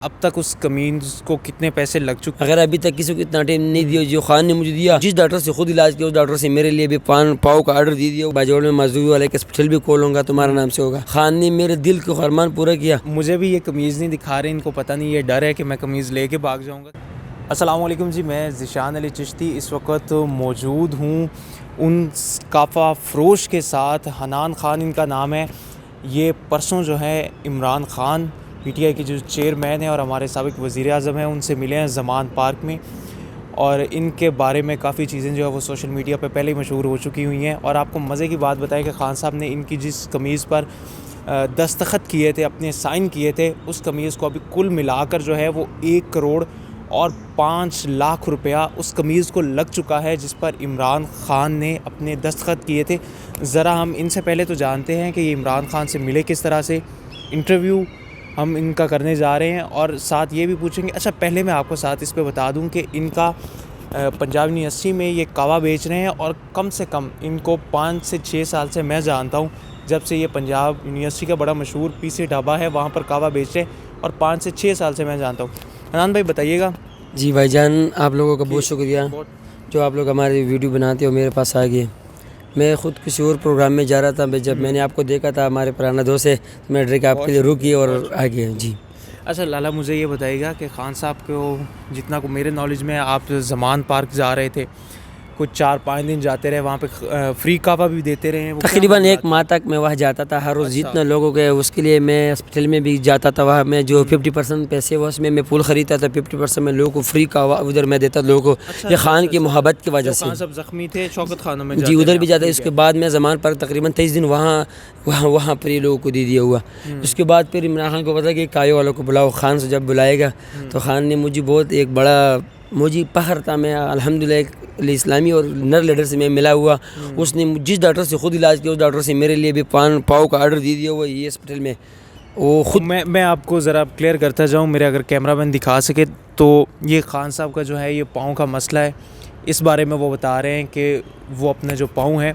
اب تک اس کمینز کو کتنے پیسے لگ چکے؟ اگر ابھی تک کسی کو اتنا ٹائم نہیں دیا جو خان نے مجھے دیا، جس ڈاکٹر سے خود علاج کیا اس ڈاکٹر سے میرے لیے بھی پاؤں کا آرڈر دے دیا، باجوڑ میں مزدوری والے کا ہاسپٹل بھی کھولوں گا، تمہارا نام سے ہوگا۔ خان نے میرے دل کو فرمان پورا کیا۔ مجھے بھی یہ قمیض نہیں دکھا رہے، ان کو پتہ نہیں، یہ ڈر ہے کہ میں قمیض لے کے بھاگ جاؤں گا۔ السلام علیکم جی، میں ذیشان علی چشتی اس وقت موجود ہوں ان کافہ فروش کے ساتھ۔ حنان خان ان کا نام ہے۔ یہ پرسوں جو ہے Imran Khan P T I کے جو چیئرمین ہیں اور ہمارے سابق وزیر اعظم ہیں، ان سے ملے ہیں زمان پارک میں، اور ان کے بارے میں کافی چیزیں جو ہے وہ سوشل میڈیا پہ پہلے ہی مشہور ہو چکی ہوئی ہیں۔ اور آپ کو مزے کی بات بتائیں کہ خان صاحب نے ان کی جس قمیض پر دستخط کیے تھے، اپنے سائن کیے تھے، اس قمیض کو ابھی کل ملا کر جو ہے وہ 1 کروڑ اور 5 لاکھ روپیہ اس قمیض کو لگ چکا ہے، جس پر عمران خان نے اپنے دستخط کیے تھے۔ ذرا ہم ان سے پہلے تو جانتے ہیں کہ یہ عمران خان سے ملے کس طرح سے، انٹرویو ہم ان کا کرنے جا رہے ہیں، اور ساتھ یہ بھی پوچھیں گے۔ اچھا، پہلے میں آپ کو ساتھ اس پہ بتا دوں کہ ان کا پنجاب یونیورسٹی میں یہ کعوہ بیچ رہے ہیں، اور کم سے کم ان کو 5 سے 6 سال سے میں جانتا ہوں، جب سے یہ پنجاب یونیورسٹی کا بڑا مشہور پی سی ڈھابا ہے وہاں پر کعوہ بیچ رہے ہیں، اور 5 سے 6 سال سے میں جانتا ہوں۔ حنان بھائی بتائیے گا۔ جی بھائی جان، آپ لوگوں کا بہت شکریہ جو آپ لوگ ہماری ویڈیو بناتے ہو، میرے پاس آ گئے۔ میں خود کسی اور پروگرام میں جا رہا تھا، جب میں نے آپ کو دیکھا تھا ہمارے پرانا دوست ہے، میں ڈائریکٹ آپ کے لیے رکی اور آ گیا۔ جی اچھا لالا، مجھے یہ بتائیے گا کہ خان صاحب کو جتنا کو میرے نالج میں آپ زمان پارک جا رہے تھے، کچھ 4-5 دن جاتے رہے، وہاں پہ فری کعوہ بھی دیتے رہے ہیں؟ تقریباً 1 ماہ تک میں وہاں جاتا تھا ہر روز، جتنا لوگوں کے اس کے لیے میں ہاسپٹل میں بھی جاتا تھا۔ وہاں میں جو 50% پیسے وہ اس میں پھول خریدتا تھا، 50% میں لوگوں کو فری کعوہ ادھر میں دیتا لوگوں کو، یہ خان کی محبت کی وجہ سے۔ خان صاحب زخمی تھے، شوکت خانوں میں جی ادھر بھی جاتا ہے۔ اس کے بعد میں زمان پر تقریباً 23 دن وہاں پر یہ لوگوں کو دے دیا ہوا۔ اس کے بعد پھر عمران خان کو پتا کہ کایو والوں کو بلاؤ، خان سے جب بلائے گا تو خان نے مجھے بہت ایک بڑا مجھے فخر تھا، میں الحمدللہ ایک اسلامی اور نر لیڈر سے میں ملا ہوا۔ اس نے جس ڈاکٹر سے خود علاج کیا اس ڈاکٹر سے میرے لیے بھی پاؤں کا آرڈر دے دیا ہوا یہ ہاسپٹل میں۔ وہ خود میں آپ کو ذرا کلیئر کرتا جاؤں، میرے اگر کیمرہ مین دکھا سکے تو، یہ خان صاحب کا جو ہے یہ پاؤں کا مسئلہ ہے، اس بارے میں وہ بتا رہے ہیں کہ وہ اپنے جو پاؤں ہیں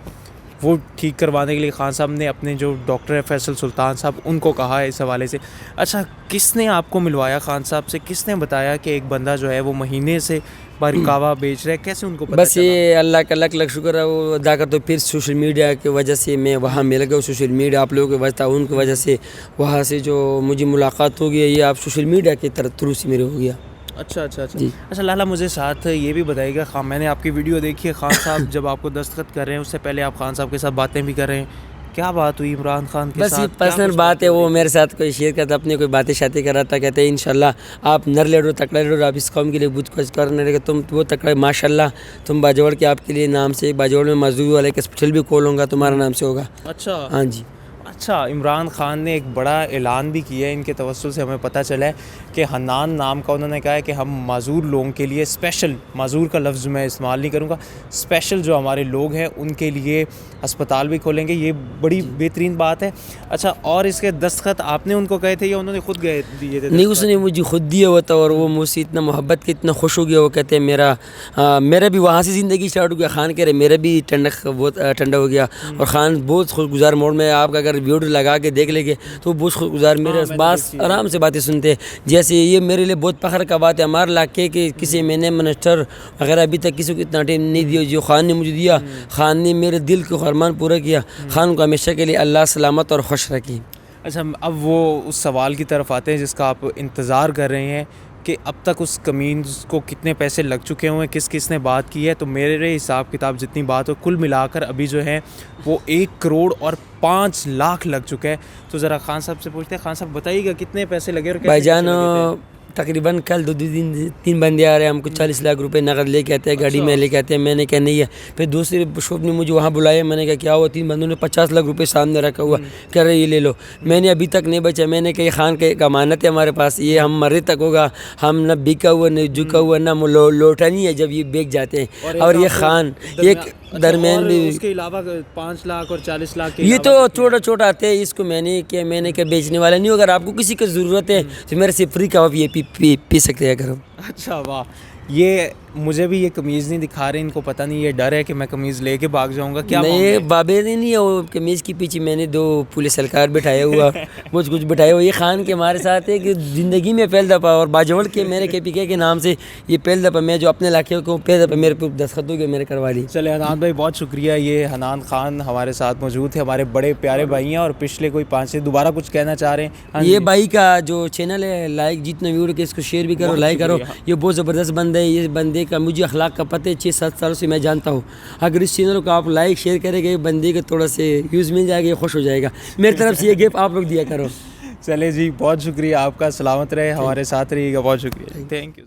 وہ ٹھیک کروانے کے لیے خان صاحب نے اپنے جو ڈاکٹر فیصل سلطان صاحب ان کو کہا ہے اس حوالے سے۔ اچھا، کس نے آپ کو ملوایا خان صاحب سے؟ کس نے بتایا کہ ایک بندہ جو ہے وہ مہینے سے کعوہ بیچ رہا ہے؟ کیسے ان کو پتہ بس یہ اللہ کا لاکھ شکر ہے وہ ادا کر، تو پھر سوشل میڈیا کی وجہ سے میں وہاں مل گیا۔ سوشل میڈیا آپ لوگوں کی وجہ ان کی وجہ سے وہاں سے جو مجھے ملاقات ہو گئی، یہ آپ سوشل میڈیا کے تھرو سے میرے ہو گیا۔ اچھا جی۔ اچھا لالا، مجھے ساتھ یہ بھی بتائیے گا، میں نے آپ کی ویڈیو دیکھی ہے، خان صاحب جب آپ کو دستخط کر رہے ہیں اس سے پہلے آپ خان صاحب کے ساتھ باتیں بھی کر رہے ہیں، کیا بات ہوئی عمران خان کے ساتھ؟ بس یہ پرسنل بات ہے، وہ میرے ساتھ کوئی شیئر کرتا، اپنے کوئی باتیں شاتیں کر رہا تھا، کہتے ہیں انشاءاللہ آپ نر لیڈر تکڑا لیڈر، آپ اس قوم کے لیے بہت کچھ کرنے لگے، تم وہ تکڑا ماشاءاللہ، تم باجوڑ کے آپ کے لیے نام سے باجوڑ میں مزدوری والے کا ہاسپٹل بھی کھولوں گا، تمہارا نام سے ہوگا۔ اچھا ہاں جی۔ اچھا، عمران خان نے ایک بڑا اعلان بھی کیا ہے، ان کے توسل سے ہمیں پتہ چلا ہے کہ حنان نام کا انہوں نے کہا ہے کہ ہم معذور لوگوں کے لیے اسپیشل، معذور کا لفظ میں استعمال نہیں کروں گا، اسپیشل جو ہمارے لوگ ہیں ان کے لیے ہسپتال بھی کھولیں گے، یہ بڑی بہترین بات ہے۔ اچھا، اور اس کے دستخط آپ نے ان کو کہے تھے یا انہوں نے خود دیے تھے؟ نہیں، اس نے مجھے خود دیا ہوا تھا، اور وہ مجھ سے اتنا محبت کے اتنا خوش ہو گیا، وہ کہتے ہیں میرا بھی وہاں سے زندگی اسٹارٹ ہو گیا۔ خان کہہ رہے میرا بھی بہت ٹھنڈا ہو گیا، اور خان بہت خوش گزار موڈ میں، آپ کا اگر ویڈیو لگا کے دیکھ لیں گے تو بہت خوش گزار، میرے پاس آرام سے باتیں سنتے ہیں۔ جیسے یہ میرے لیے بہت فخر کا بات ہے ہمارے علاقے کے کسی میں نے منسٹر وغیرہ ابھی تک کسی کو اتنا ٹائم نہیں دیا جو خان نے مجھے دیا۔ خان نے میرے دل کو فرمان پورا کیا۔ خان کو ہمیشہ کے لیے اللہ سلامت اور خوش رکھے۔ اچھا، اب وہ اس سوال کی طرف آتے ہیں جس کا آپ انتظار کر رہے ہیں کہ اب تک اس کمینز کو کتنے پیسے لگ چکے ہوئے، کس نے بات کی ہے؟ تو میرے حساب کتاب جتنی بات ہو کل ملا کر ابھی جو ہے وہ 1 کروڑ اور 5 لاکھ لگ چکا ہے۔ تو ذرا خان صاحب سے پوچھتے ہیں، خان صاحب بتائیے گا کتنے پیسے لگے اور بھائی جان تقریباً کل 2 بندے آ رہے ہیں، ہم کو 40 لاکھ روپے نقد لے کے آتے ہیں، گاڑی میں لے کے آتے ہیں۔ میں نے کہا نہیں ہے، پھر دوسرے شاپ نے مجھے وہاں بلایا، میں نے کہا کیا ہوا؟ 3 بندوں نے 50 لاکھ روپے سامنے رکھا ہوا، کہہ رہے یہ لے لو۔ میں نے ابھی تک نہیں بچا، میں نے کہا خان کا ایک امانت ہے ہمارے پاس، یہ ہم مرے تک ہوگا، ہم نہ بکا ہوا نہ جھکا ہوا نہ لوٹا نہیں ہے جب یہ بیچ جاتے ہیں۔ اور یہ خان ایک درمیان بھی، اس کے علاوہ 5 لاکھ اور 40 لاکھ یہ تو چھوٹا آتے ہیں، اس کو میں نے کہا بیچنے والا نہیں ہوں، اگر آپ کو کسی کی ضرورت ہے تو میرے سے فری کا آپ یہ پی سکتے ہیں۔ اگر اچھا واہ، یہ مجھے بھی یہ قمیض نہیں دکھا رہے, ان کو پتہ نہیں, یہ ڈر ہے کہ میں قمیض لے کے بھاگ جاؤں گا. کیا نہیں بابے نے نہیں ہے, وہ قمیض کے پیچھے میں نے 2 پولیس اہلکار بٹھایا ہوا, کچھ بٹھایا ہوا. یہ خان کے ہمارے ساتھ ہے کہ زندگی میں پہلی دفعہ, اور باجوڑ کے میرے کے پی کے نام سے یہ پہلی دفعہ میں جو اپنے علاقے کو پہلی دفعہ میرے پہ دستخط ہو گیا, میرے کروا لی. چلے حنان بھائی بہت شکریہ. یہ حنان خان ہمارے ساتھ موجود تھے, ہمارے بڑے پیارے بھائی ہیں, اور پچھلے کوئی 5 سے دوبارہ کچھ کہنا چاہ رہے ہیں. یہ بھائی کا جو چینل ہے, لائک جتنا ویو کہ اس کو شیئر بھی کرو, لائک کرو. یہ بہت زبردست بندہ ہے. یہ بندے کا مجھے اخلاق کا پتہ ہے, 6-7 سالوں سے میں جانتا ہوں. اگر اس چینل کو آپ لائک شیئر کریں گے, بندے کے تھوڑا سے ویوز مل جائے گا, یہ خوش ہو جائے گا. میری طرف سے یہ گیپ آپ لوگ دیا کرو. چلے جی, بہت شکریہ آپ کا, سلامت رہے, ہمارے ساتھ رہیے گا. بہت شکریہ, تھینک یو.